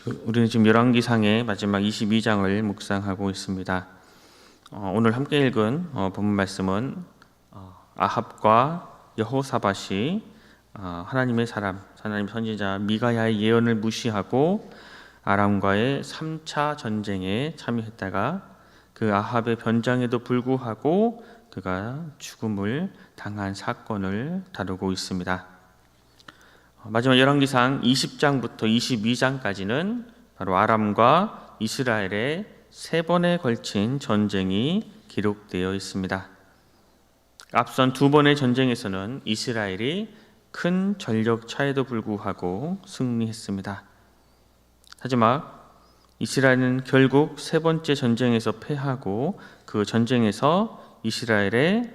우리는 지금 열왕기상의 마지막 22장을 묵상하고 있습니다. 오늘 함께 읽은 본문 말씀은 아합과 여호사밧이 하나님의 사람, 하나님 선지자 미가야의 예언을 무시하고 아람과의 3차 전쟁에 참여했다가 그 아합의 변장에도 불구하고 그가 죽음을 당한 사건을 다루고 있습니다. 마지막 열왕기상 20장부터 22장까지는 바로 아람과 이스라엘의 3번에 걸친 전쟁이 기록되어 있습니다. 앞선 2번의 전쟁에서는 이스라엘이 큰 전력 차에도 불구하고 승리했습니다. 하지만 이스라엘은 결국 3번째 전쟁에서 패하고 그 전쟁에서 이스라엘의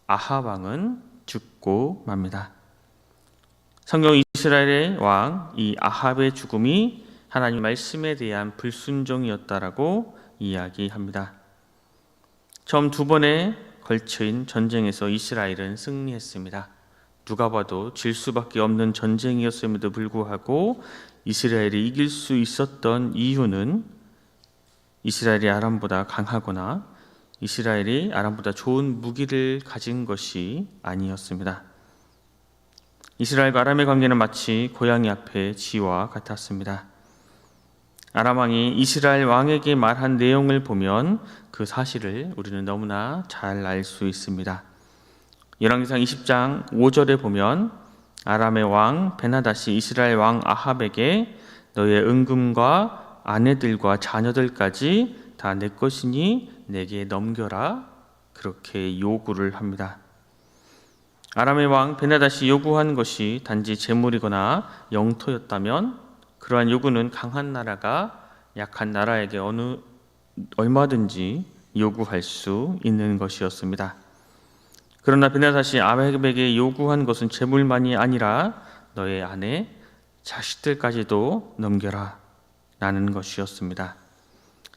아합 왕은 죽고 맙니다. 성경 이스라엘의 왕 이 아합의 죽음이 하나님 말씀에 대한 불순종이었다라고 이야기합니다. 처음 2번에 걸친 전쟁에서 이스라엘은 승리했습니다. 누가 봐도 질 수밖에 없는 전쟁이었음에도 불구하고 이스라엘이 이길 수 있었던 이유는 이스라엘이 아람보다 강하거나 이스라엘이 아람보다 좋은 무기를 가진 것이 아니었습니다. 이스라엘과 아람의 관계는 마치 고양이 앞에 쥐와 같았습니다. 아람 왕이 이스라엘 왕에게 말한 내용을 보면 그 사실을 우리는 너무나 잘 알 수 있습니다. 열왕기상 20장 5절에 보면 아람의 왕 베나닷이 이스라엘 왕 아합에게 너의 은금과 아내들과 자녀들까지 다 내 것이니 내게 넘겨라 그렇게 요구를 합니다. 아람의 왕 베나닷이 요구한 것이 단지 재물이거나 영토였다면 그러한 요구는 강한 나라가 약한 나라에게 얼마든지 요구할 수 있는 것이었습니다. 그러나 베나닷이 아합에게 요구한 것은 재물만이 아니라 너의 아내, 자식들까지도 넘겨라 라는 것이었습니다.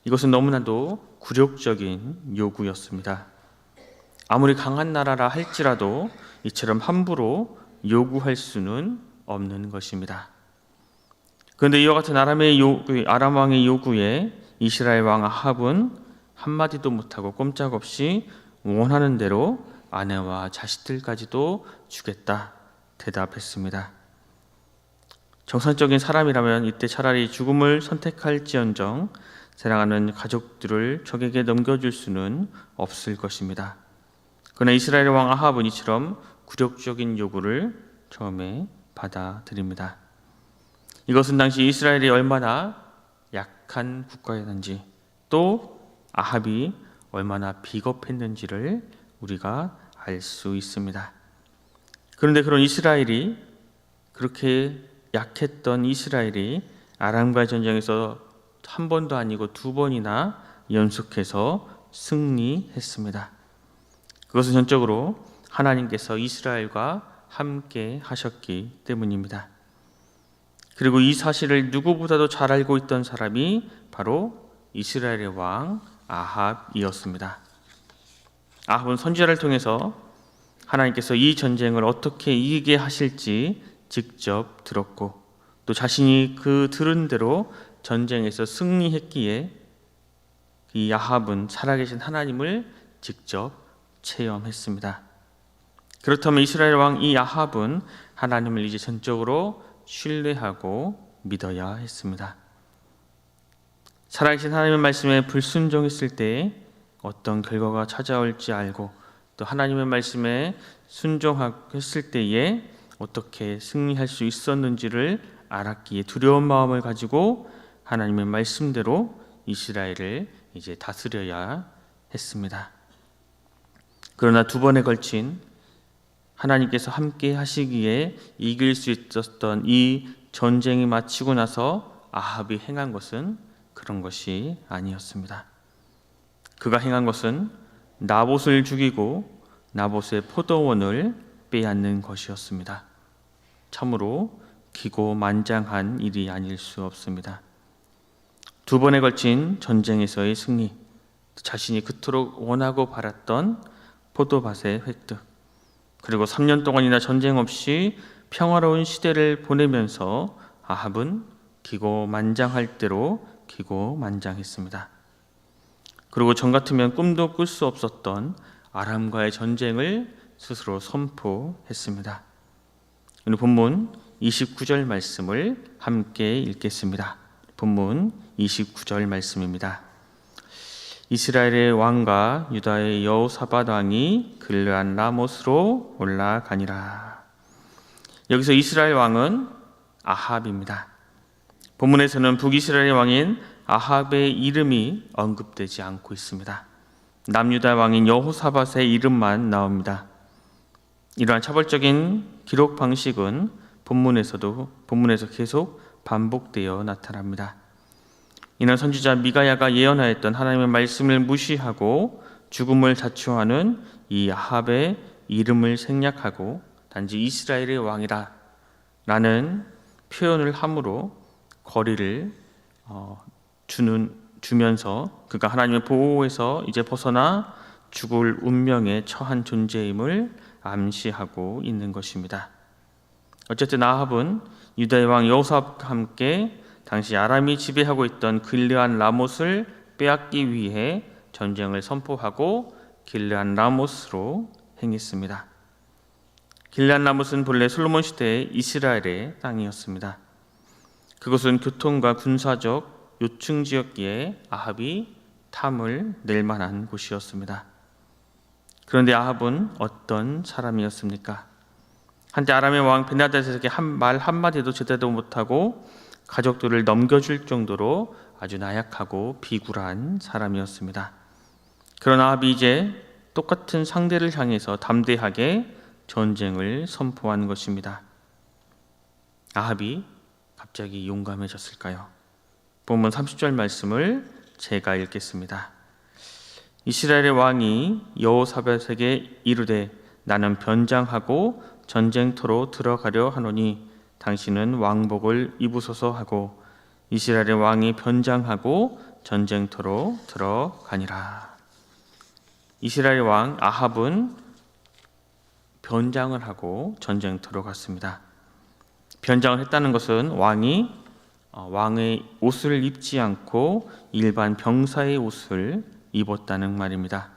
이것은 너무나도 굴욕적인 요구였습니다. 아무리 강한 나라라 할지라도 이처럼 함부로 요구할 수는 없는 것입니다. 그런데 이와 같은 아람 왕의 요구에 이스라엘 왕 아합은 한마디도 못하고 꼼짝없이 원하는 대로 아내와 자식들까지도 주겠다 대답했습니다. 정상적인 사람이라면 이때 차라리 죽음을 선택할지언정 사랑하는 가족들을 적에게 넘겨줄 수는 없을 것입니다. 그러나 이스라엘 왕 아합은 이처럼 굴욕적인 요구를 처음에 받아들입니다. 이것은 당시 이스라엘이 얼마나 약한 국가였는지 또 아합이 얼마나 비겁했는지를 우리가 알 수 있습니다. 그런데 그런 이스라엘이 그렇게 약했던 이스라엘이 아람과의 전쟁에서 한 번도 아니고 2번이나 연속해서 승리했습니다. 그것은 전적으로 하나님께서 이스라엘과 함께 하셨기 때문입니다. 그리고 이 사실을 누구보다도 잘 알고 있던 사람이 바로 이스라엘의 왕 아합이었습니다. 아합은 선지자를 통해서 하나님께서 이 전쟁을 어떻게 이기게 하실지 직접 들었고 또 자신이 그 들은 대로 전쟁에서 승리했기에 이 아합은 살아계신 하나님을 직접 체험했습니다. 그렇다면 이스라엘 왕 이 아합은 하나님을 이제 전적으로 신뢰하고 믿어야 했습니다. 살아계신 하나님의 말씀에 불순종했을 때 어떤 결과가 찾아올지 알고 또 하나님의 말씀에 순종했을 때에 어떻게 승리할 수 있었는지를 알았기에 두려운 마음을 가지고 하나님의 말씀대로 이스라엘을 이제 다스려야 했습니다. 그러나 2번에 걸친 하나님께서 함께 하시기에 이길 수 있었던 이 전쟁이 마치고 나서 아합이 행한 것은 그런 것이 아니었습니다. 그가 행한 것은 나봇을 죽이고 나봇의 포도원을 빼앗는 것이었습니다. 참으로 기고만장한 일이 아닐 수 없습니다. 2번에 걸친 전쟁에서의 승리, 자신이 그토록 원하고 바랐던 포도밭의 획득, 그리고 3년 동안이나 전쟁 없이 평화로운 시대를 보내면서 아합은 기고만장할 대로 기고만장했습니다. 그리고 전 같으면 꿈도 꿀 수 없었던 아람과의 전쟁을 스스로 선포했습니다. 오늘 본문 29절 말씀을 함께 읽겠습니다. 본문 29절 말씀입니다. 이스라엘의 왕과 유다의 여호사밧 왕이 길르앗 라못으로 올라가니라. 여기서 이스라엘 왕은 아합입니다. 본문에서는 북이스라엘의 왕인 아합의 이름이 언급되지 않고 있습니다. 남유다 왕인 여호사밧의 이름만 나옵니다. 이러한 차별적인 기록 방식은 본문에서 계속 반복되어 나타납니다. 이는 선지자 미가야가 예언하였던 하나님의 말씀을 무시하고 죽음을 자초하는 이 아합의 이름을 생략하고 단지 이스라엘의 왕이라 라는 표현을 함으로 거리를 주면서 그가 하나님의 보호에서 이제 벗어나 죽을 운명에 처한 존재임을 암시하고 있는 것입니다. 어쨌든 아합은 유다의 왕 여호사밧과 함께 당시 아람이 지배하고 있던 길르앗 라못을 빼앗기 위해 전쟁을 선포하고 길르앗 라못으로 행했습니다. 길르앗 라못은 본래 솔로몬 시대의 이스라엘의 땅이었습니다. 그것은 교통과 군사적 요충 지역기에 아합이 탐을 낼 만한 곳이었습니다. 그런데 아합은 어떤 사람이었습니까? 한때 아람의 왕 벤하닷에게 말 한마디도 제대로 못하고 가족들을 넘겨줄 정도로 아주 나약하고 비굴한 사람이었습니다. 그러나 아합이 이제 똑같은 상대를 향해서 담대하게 전쟁을 선포한 것입니다. 아합이 갑자기 용감해졌을까요? 본문 30절 말씀을 제가 읽겠습니다. 이스라엘의 왕이 여호사밧에게 이르되 나는 변장하고 전쟁터로 들어가려 하노니 당신은 왕복을 입으소서 하고 이스라엘의 왕이 변장하고 전쟁터로 들어가니라. 이스라엘 왕 아합은 변장을 하고 전쟁터로 갔습니다. 변장을 했다는 것은 왕이 왕의 옷을 입지 않고 일반 병사의 옷을 입었다는 말입니다.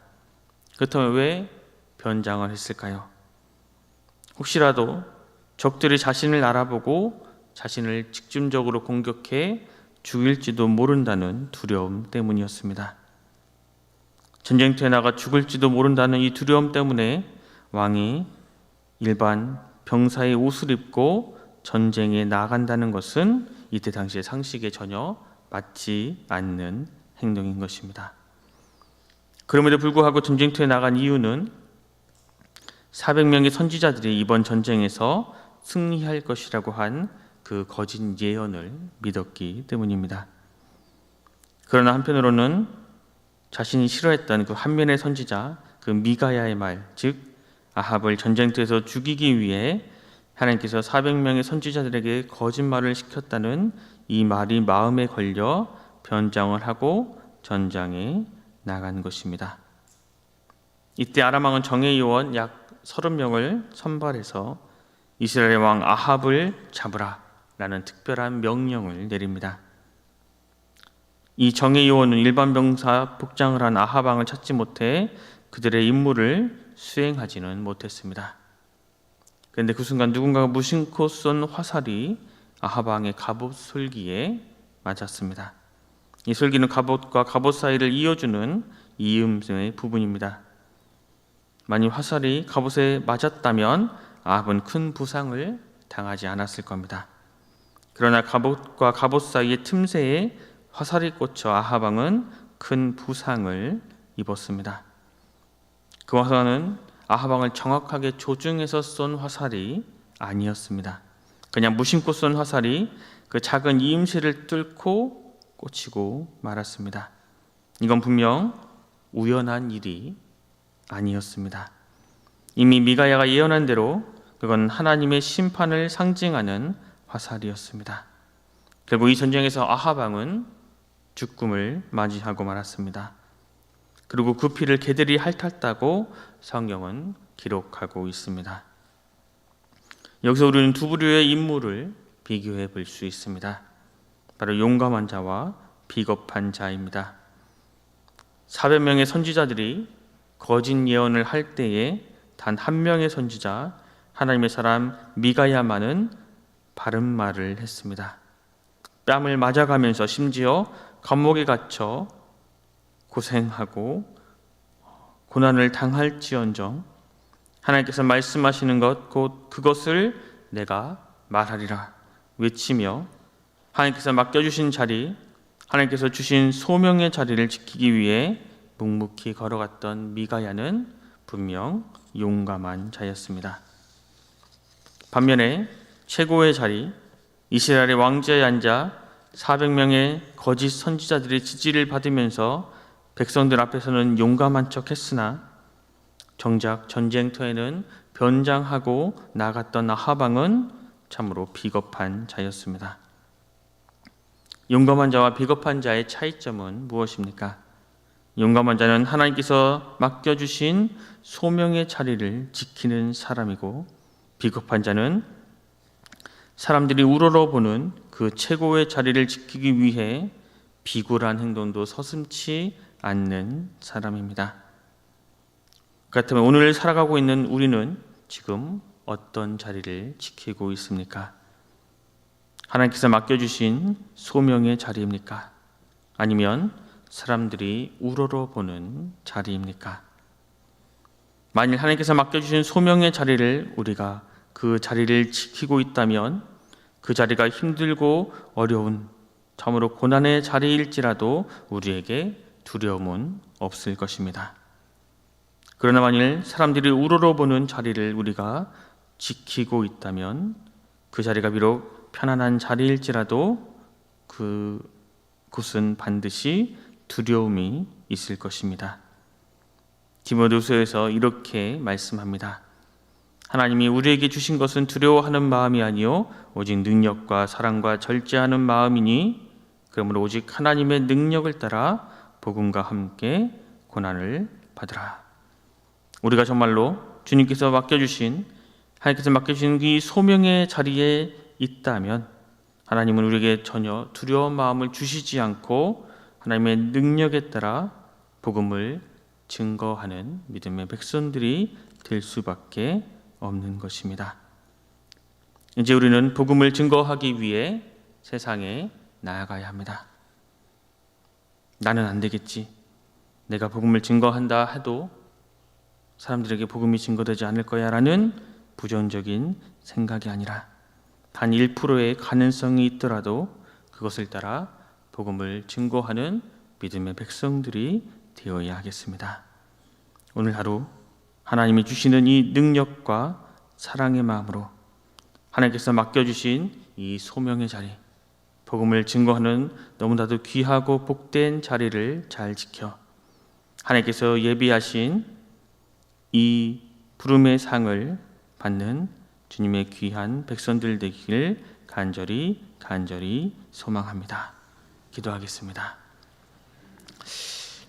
그렇다면 왜 변장을 했을까요? 혹시라도 적들이 자신을 알아보고 자신을 직접적으로 공격해 죽일지도 모른다는 두려움 때문이었습니다. 전쟁터에 나가 죽을지도 모른다는 이 두려움 때문에 왕이 일반 병사의 옷을 입고 전쟁에 나간다는 것은 이때 당시의 상식에 전혀 맞지 않는 행동인 것입니다. 그럼에도 불구하고 전쟁터에 나간 이유는 400명의 선지자들이 이번 전쟁에서 승리할 것이라고 한 그 거짓 예언을 믿었기 때문입니다. 그러나 한편으로는 자신이 싫어했던 그 한면의 선지자 그 미가야의 말, 즉 아합을 전쟁터에서 죽이기 위해 하나님께서 400명의 선지자들에게 거짓말을 시켰다는 이 말이 마음에 걸려 변장을 하고 전장에 나간 것입니다. 이때 아람 왕은 정예 요원 약 30명을 선발해서 이스라엘 왕 아합을 잡으라 라는 특별한 명령을 내립니다. 이 정예 요원은 일반 병사 복장을 한 아합 왕을 찾지 못해 그들의 임무를 수행하지는 못했습니다. 그런데 그 순간 누군가가 무심코 쏜 화살이 아합 왕의 갑옷 솔기에 맞았습니다. 이 솔기는 갑옷과 갑옷 사이를 이어주는 이음의 부분입니다. 만일 화살이 갑옷에 맞았다면 아합은 큰 부상을 당하지 않았을 겁니다. 그러나 갑옷과 갑옷 사이의 틈새에 화살이 꽂혀 아합 왕은 큰 부상을 입었습니다. 그 화살은 아합 왕을 정확하게 조중해서 쏜 화살이 아니었습니다. 그냥 무심코 쏜 화살이 그 작은 이음새를 뚫고 꽂히고 말았습니다. 이건 분명 우연한 일이 아니었습니다. 이미 미가야가 예언한 대로 그건 하나님의 심판을 상징하는 화살이었습니다. 결국 이 전쟁에서 아합 왕은 죽음을 맞이하고 말았습니다. 그리고 그 피를 개들이 핥았다고 성경은 기록하고 있습니다. 여기서 우리는 두 부류의 인물을 비교해 볼 수 있습니다. 바로 용감한 자와 비겁한 자입니다. 400명의 선지자들이 거짓 예언을 할 때에 단 한 명의 선지자, 하나님의 사람 미가야만은 바른 말을 했습니다. 뺨을 맞아가면서 심지어 감옥에 갇혀 고생하고 고난을 당할지언정 하나님께서 말씀하시는 것 곧 그것을 내가 말하리라 외치며 하나님께서 맡겨주신 자리, 하나님께서 주신 소명의 자리를 지키기 위해 묵묵히 걸어갔던 미가야는 분명 용감한 자였습니다. 반면에 최고의 자리, 이스라엘의 왕좌에 앉아 400명의 거짓 선지자들의 지지를 받으면서 백성들 앞에서는 용감한 척 했으나 정작 전쟁터에는 변장하고 나갔던 하방은 참으로 비겁한 자였습니다. 용감한 자와 비겁한 자의 차이점은 무엇입니까? 용감한 자는 하나님께서 맡겨주신 소명의 자리를 지키는 사람이고, 비겁한 자는 사람들이 우러러보는 그 최고의 자리를 지키기 위해 비굴한 행동도 서슴지 않는 사람입니다. 그렇다면 오늘 살아가고 있는 우리는 지금 어떤 자리를 지키고 있습니까? 하나님께서 맡겨주신 소명의 자리입니까? 아니면 사람들이 우러러보는 자리입니까? 만일 하나님께서 맡겨주신 소명의 자리를 우리가 그 자리를 지키고 있다면 그 자리가 힘들고 어려운 참으로 고난의 자리일지라도 우리에게 두려움은 없을 것입니다. 그러나 만일 사람들이 우러러보는 자리를 우리가 지키고 있다면 그 자리가 비록 편안한 자리일지라도 그곳은 반드시 두려움이 있을 것입니다. 디모데후서에서 이렇게 말씀합니다. 하나님이 우리에게 주신 것은 두려워하는 마음이 아니요 오직 능력과 사랑과 절제하는 마음이니 그러므로 오직 하나님의 능력을 따라 복음과 함께 고난을 받으라. 우리가 정말로 주님께서 맡겨주신 하나님께서 맡겨주신 이 소명의 자리에 있다면 하나님은 우리에게 전혀 두려운 마음을 주시지 않고 하나님의 능력에 따라 복음을 증거하는 믿음의 백성들이 될 수밖에 없는 것입니다. 이제 우리는 복음을 증거하기 위해 세상에 나아가야 합니다. 나는 안 되겠지. 내가 복음을 증거한다 해도 사람들에게 복음이 증거되지 않을 거야 라는 부정적인 생각이 아니라 단 1%의 가능성이 있더라도 그것을 따라 복음을 증거하는 믿음의 백성들이 되어야 하겠습니다. 오늘 하루 하나님이 주시는 이 능력과 사랑의 마음으로 하나님께서 맡겨주신 이 소명의 자리, 복음을 증거하는 너무나도 귀하고 복된 자리를 잘 지켜 하나님께서 예비하신 이 부름의 상을 받는 주님의 귀한 백성들 되기를 간절히 소망합니다. 기도하겠습니다.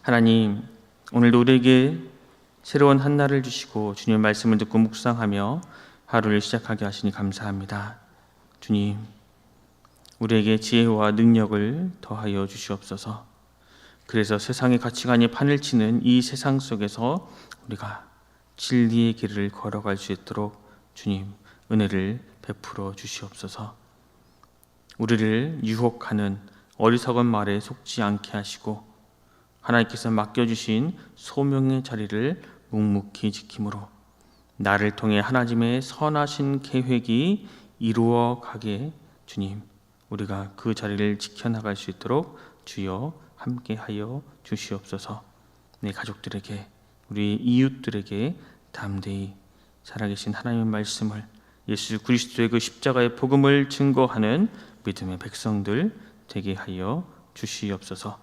하나님, 오늘도 우리에게 새로운 한날을 주시고 주님의 말씀을 듣고 묵상하며 하루를 시작하게 하시니 감사합니다. 주님, 우리에게 지혜와 능력을 더하여 주시옵소서. 그래서 세상의 가치관이 판을 치는 이 세상 속에서 우리가 진리의 길을 걸어갈 수 있도록 주님 은혜를 베풀어 주시옵소서. 우리를 유혹하는 어리석은 말에 속지 않게 하시고 하나님께서 맡겨주신 소명의 자리를 묵묵히 지킴으로 나를 통해 하나님의 선하신 계획이 이루어가게 주님 우리가 그 자리를 지켜나갈 수 있도록 주여 함께하여 주시옵소서. 내 가족들에게 우리 이웃들에게 담대히 살아계신 하나님의 말씀을 예수 그리스도의 그 십자가의 복음을 증거하는 믿음의 백성들 되게 하여 주시옵소서.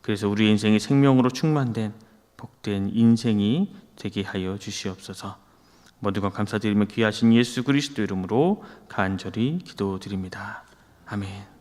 그래서 우리 인생이 생명으로 충만된 복된 인생이 되게 하여 주시옵소서. 모두가 감사드리며 귀하신 예수 그리스도 이름으로 간절히 기도드립니다. 아멘.